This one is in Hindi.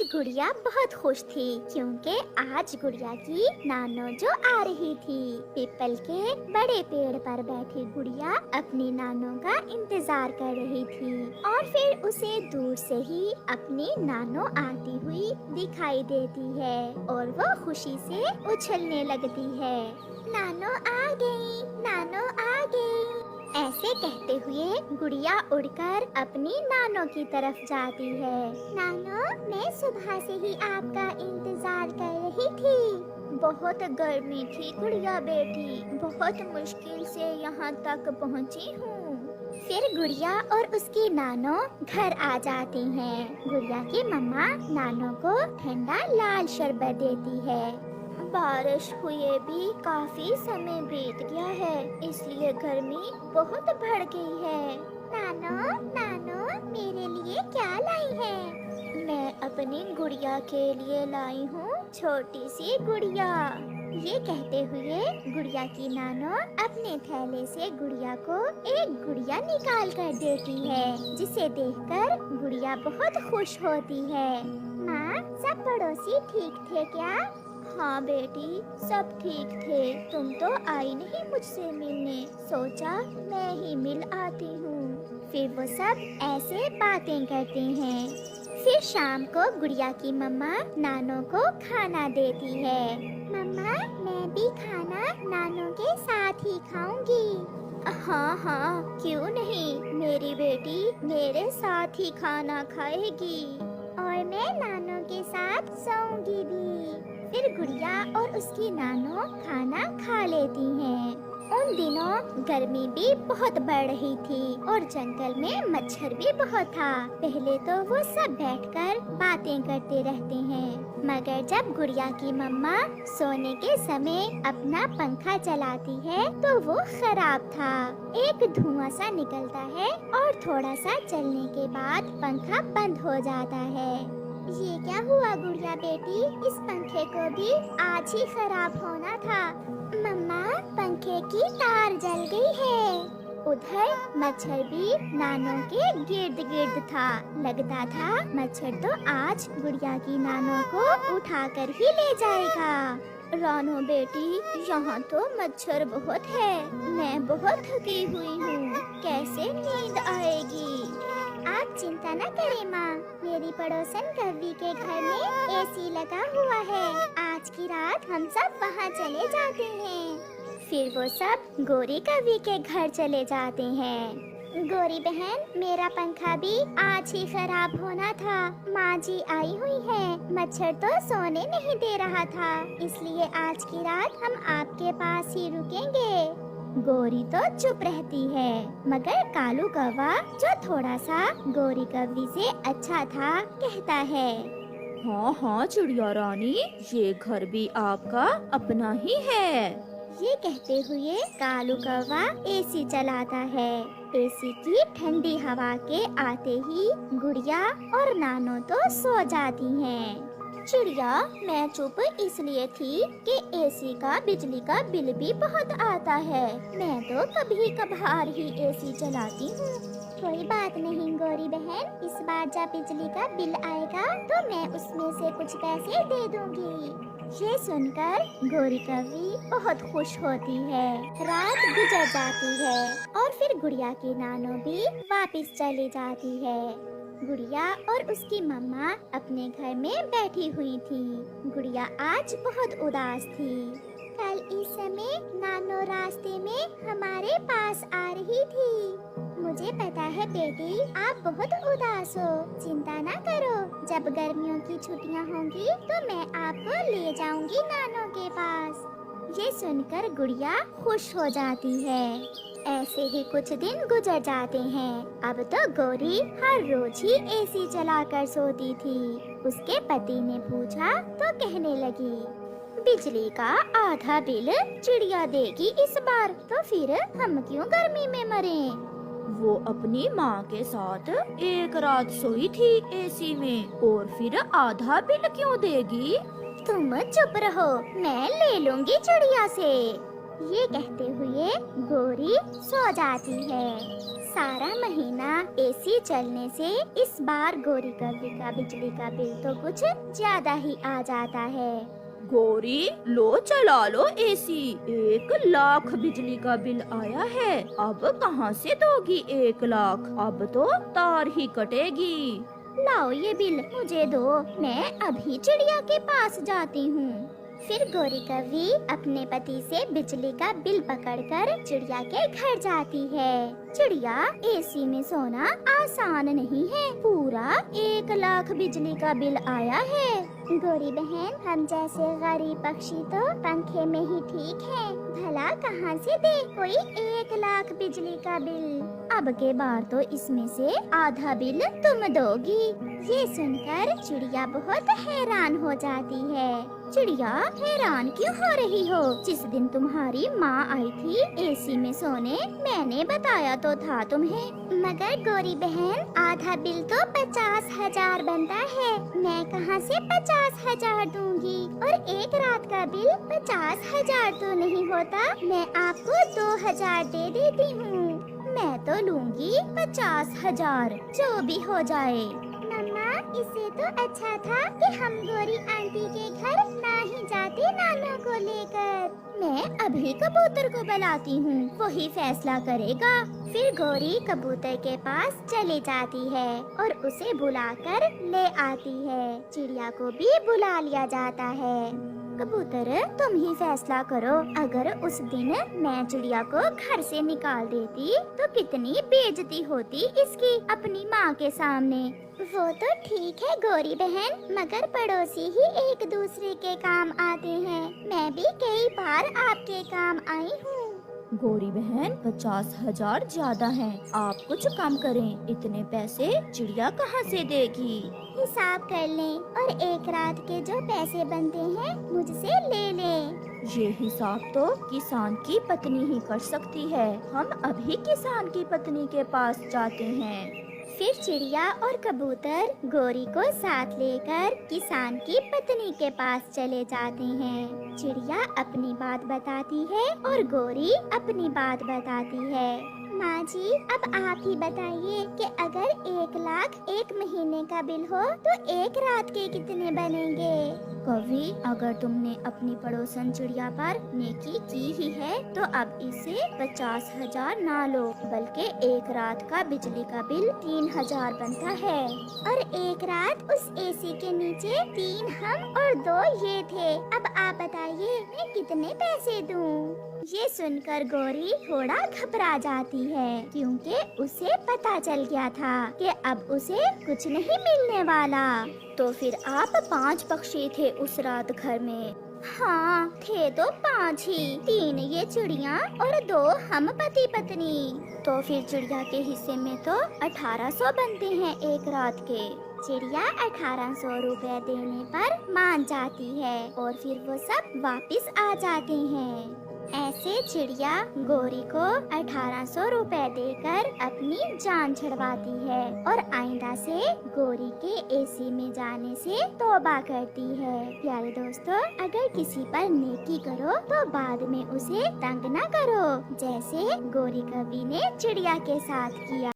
गुड़िया बहुत खुश थी क्योंकि आज गुड़िया की नानो जो आ रही थी। पीपल के बड़े पेड़ पर बैठी गुड़िया अपनी नानो का इंतजार कर रही थी और फिर उसे दूर से ही अपनी नानो आती हुई दिखाई देती है और वो खुशी से उछलने लगती है। नानो आ गई, नानो आ गई। ऐसे कहते हुए गुड़िया उड़कर अपनी नानो की तरफ जाती है। नानो, मैं सुबह से ही आपका इंतजार कर रही थी। बहुत गर्मी थी गुड़िया बेटी, बहुत मुश्किल से यहाँ तक पहुँची हूँ। फिर गुड़िया और उसकी नानो घर आ जाती हैं। गुड़िया की मम्मा नानो को ठंडा लाल शरबत देती है। बारिश हुए भी काफी समय बीत गया है, इसलिए गर्मी बहुत बढ़ गई है। नानो, नानो, मेरे लिए क्या लाई है? मैं अपनी गुड़िया के लिए लाई हूँ छोटी सी गुड़िया। ये कहते हुए गुड़िया की नानो अपने थैले से गुड़िया को एक गुड़िया निकाल कर देती है, जिसे देखकर गुड़िया बहुत खुश होती है। माँ, सब पड़ोसी ठीक थे क्या? हाँ बेटी, सब ठीक थे। तुम तो आई नहीं मुझसे मिलने, सोचा मैं ही मिल आती हूँ। फिर वो सब ऐसे बातें करते हैं। फिर शाम को गुड़िया की मम्मा नानो को खाना देती है। मम्मा, मैं भी खाना नानो के साथ ही खाऊंगी। हाँ हाँ, क्यों नहीं, मेरी बेटी मेरे साथ ही खाना खाएगी और मैं नानो के साथ सोऊंगी भी। फिर गुड़िया और उसकी नानो खाना खा लेती हैं। उन दिनों गर्मी भी बहुत बढ़ रही थी और जंगल में मच्छर भी बहुत था। पहले तो वो सब बैठकर बातें करते रहते हैं, मगर जब गुड़िया की मम्मा सोने के समय अपना पंखा चलाती है तो वो खराब था। एक धुआं सा निकलता है और थोड़ा सा चलने के बाद पंखा बंद हो जाता है। ये क्या हुआ गुड़िया बेटी, इस पंखे को भी आज ही खराब होना था। मम्मा, पंखे की तार जल गई है। उधर मच्छर भी नानो के गिर्द गिर्द था। लगता था मच्छर तो आज गुड़िया की नानो को उठाकर ही ले जाएगा। रानो बेटी, यहाँ तो मच्छर बहुत है, मैं बहुत थकी हुई हूँ, कैसे नींद आएगी? आप चिंता न करें माँ, मेरी पड़ोसन कवि के घर में एसी लगा हुआ है। आज की रात हम सब वहाँ चले जाते हैं। फिर वो सब गोरी कवि के घर चले जाते हैं। गोरी बहन, मेरा पंखा भी आज ही खराब होना था। माँ जी आई हुई है, मच्छर तो सोने नहीं दे रहा था, इसलिए आज की रात हम आपके पास ही रुकेंगे। गोरी तो चुप रहती है, मगर कालू कौवा जो थोड़ा सा गोरी कौवी से अच्छा था कहता है। हाँ हाँ चिड़िया रानी, ये घर भी आपका अपना ही है। ये कहते हुए कालू कौवा एसी चलाता है। एसी की ठंडी हवा के आते ही गुड़िया और नानो तो सो जाती हैं। चिड़िया, मैं चुप इसलिए थी कि एसी का बिजली का बिल भी बहुत आता है। मैं तो कभी कभार ही एसी चलाती हूँ। कोई बात नहीं गोरी बहन, इस बार जब बिजली का बिल आएगा तो मैं उसमें से कुछ पैसे दे दूंगी। ये सुनकर गोरी कौवी बहुत खुश होती है। रात गुजर जाती है और फिर गुड़िया की नानो भी वापस चली जाती है। गुड़िया और उसकी मम्मा अपने घर में बैठी हुई थी। गुड़िया आज बहुत उदास थी। कल इस समय नानो रास्ते में हमारे पास आ रही थी। मुझे पता है बेटी, आप बहुत उदास हो, चिंता ना करो। जब गर्मियों की छुट्टियां होंगी तो मैं आपको ले जाऊंगी नानो के पास। ये सुनकर गुड़िया खुश हो जाती है। ऐसे ही कुछ दिन गुजर जाते हैं। अब तो गोरी हर रोज ही एसी चलाकर सोती थी। उसके पति ने पूछा तो कहने लगी, बिजली का आधा बिल चिड़िया देगी इस बार, तो फिर हम क्यों गर्मी में मरें? वो अपनी माँ के साथ एक रात सोई थी एसी में, और फिर आधा बिल क्यों देगी? तुम चुप रहो, मैं ले लूंगी चिड़िया से। ये कहते हुए गोरी सो जाती है। सारा महीना एसी चलने से इस बार गौरी कव्वी का बिजली का बिल तो कुछ ज्यादा ही आ जाता है। गौरी लो चला लो एसी, 1 लाख बिजली का बिल आया है। अब कहाँ से दोगी 1 लाख? अब तो तार ही कटेगी। लाओ ये बिल मुझे दो, मैं अभी चिड़िया के पास जाती हूँ। फिर गौरी कव्वी अपने पति से बिजली का बिल पकड़कर चिड़िया के घर जाती है। चिड़िया, एसी में सोना आसान नहीं है, पूरा 1 लाख बिजली का बिल आया है। गौरी बहन, हम जैसे गरीब पक्षी तो पंखे में ही ठीक है, भला कहाँ से दे कोई 1 लाख बिजली का बिल। अब के बार तो इसमें से आधा बिल तुम दोगी। ये सुनकर चिड़िया बहुत हैरान हो जाती है। चिड़िया, हैरान क्यों हो रही हो? जिस दिन तुम्हारी माँ आई थी एसी में सोने, मैंने बताया तो था तुम्हें। मगर गौरी बहन, आधा बिल तो 50,000 बनता है, मैं कहाँ से 50,000 दूंगी? और 1 रात का बिल 50,000 तो नहीं होता, मैं आपको 2,000 दे देती हूँ। मैं तो लूंगी 50,000, जो भी हो जाए। मम्मा, इससे तो अच्छा था कि हम गौरी आंटी के घर ना ही जाते नानों को लेकर। मैं अभी कबूतर को बुलाती हूँ, वही फैसला करेगा। फिर गौरी कबूतर के पास चली जाती है और उसे बुलाकर ले आती है। चिड़िया को भी बुला लिया जाता है। कबूतर, तुम ही फैसला करो, अगर उस दिन मैं चिड़िया को घर से निकाल देती तो कितनी बेइज्जती होती इसकी अपनी माँ के सामने। वो तो ठीक है गौरी बहन, मगर पड़ोसी ही एक दूसरे के काम आते हैं, मैं भी कई बार आपके काम आई हूँ। गौरी बहन, 50,000 ज्यादा हैं, आप कुछ कम करें, इतने पैसे चिड़िया कहाँ से देगी? हिसाब कर लें और 1 रात के जो पैसे बनते हैं मुझसे ले लें। ये हिसाब तो किसान की पत्नी ही कर सकती है, हम अभी किसान की पत्नी के पास जाते हैं। फिर चिड़िया और कबूतर गौरी को साथ लेकर किसान की पत्नी के पास चले जाते हैं। चिड़िया अपनी बात बताती है और गौरी अपनी बात बताती है। माँ जी, अब आप ही बताइए कि अगर 1 लाख 1 महीने का बिल हो तो 1 रात के कितने बनेंगे? कवि, अगर तुमने अपनी पड़ोसन चिड़िया पर नेकी की ही है तो अब इसे 50,000 ना लो, बल्कि 1 रात का बिजली का बिल 3,000 बनता है। और 1 रात उस एसी के नीचे 3 हम और 2 ये थे। अब आप बताइए मैं कितने पैसे दूँ? ये सुनकर गौरी थोड़ा घबरा जाती है, क्योंकि उसे पता चल गया था कि अब उसे कुछ नहीं मिलने वाला। तो फिर आप 5 पक्षी थे उस रात घर में? हाँ, थे तो 5 ही, 3 ये चिड़िया और 2 हम पति पत्नी। तो फिर चिड़िया के हिस्से में तो 1,800 बनते हैं 1 रात के। चिड़िया 1,800 रुपए देने पर मान जाती है और फिर वो सब वापस आ जाते हैं। ऐसे चिड़िया गौरी को 1,800 रुपए देकर अपनी जान छुड़वाती है और आइंदा से गौरी के एसी में जाने से तौबा करती है। प्यारे दोस्तों, अगर किसी पर नेकी करो तो बाद में उसे तंग न करो, जैसे गौरी कवि ने चिड़िया के साथ किया।